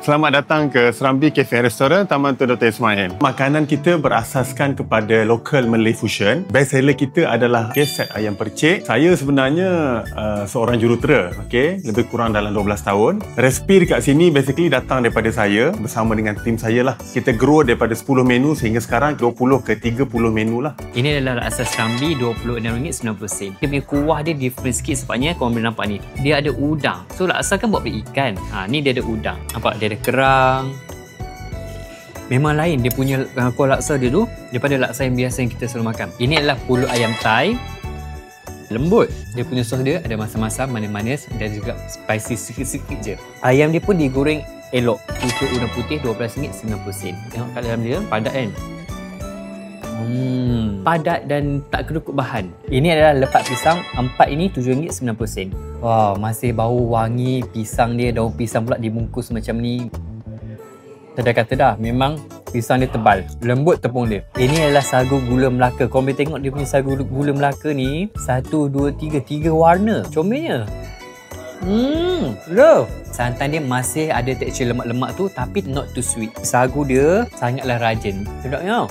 Selamat datang ke Serambi Cafe Restaurant Taman Tun Dr. Ismail. Makanan kita berasaskan kepada local Malay fusion. Best seller kita adalah set ayam percik. Saya sebenarnya seorang jurutera, lebih kurang dalam 12 tahun. Resipi dekat sini basically datang daripada saya bersama dengan tim saya lah. Kita grow daripada 10 menu sehingga sekarang 20 ke 30 menu lah. Ini adalah rasa Serambi RM26.90. Dia punya kuah dia different sikit sebabnya korang boleh nampak ni. Dia ada udang. So laksa kan buat dari ikan. Ni dia ada udang. Nampak dia ada kerang. Memang lain dia punya kuah laksa dia tu daripada laksa yang biasa yang kita selalu makan. Ini adalah pulut ayam Thai. Lembut. Dia punya sos dia ada masam-masam, manis-manis dan juga spicy sikit-sikit je. Ayam dia pun digoreng elok. Pucuk udang putih RM12.90. Tengok kat dalam dia, padat kan? Padat dan tak kedukut bahan. Ini adalah lepat pisang. 4 ini RM7.90. Wow, masih bau wangi pisang dia. Daun pisang pula dibungkus macam ni. Saya dah kata dah, memang pisang dia tebal. Lembut tepung dia. Ini adalah sagu gula Melaka. Korang boleh tengok dia punya sagu gula Melaka ni. 1, 2, 3. 3 warna. Comelnya. Love. Santan dia masih ada tekstur lemak-lemak tu tapi not too sweet. Sagu dia sangatlah rajin. Sedapnya.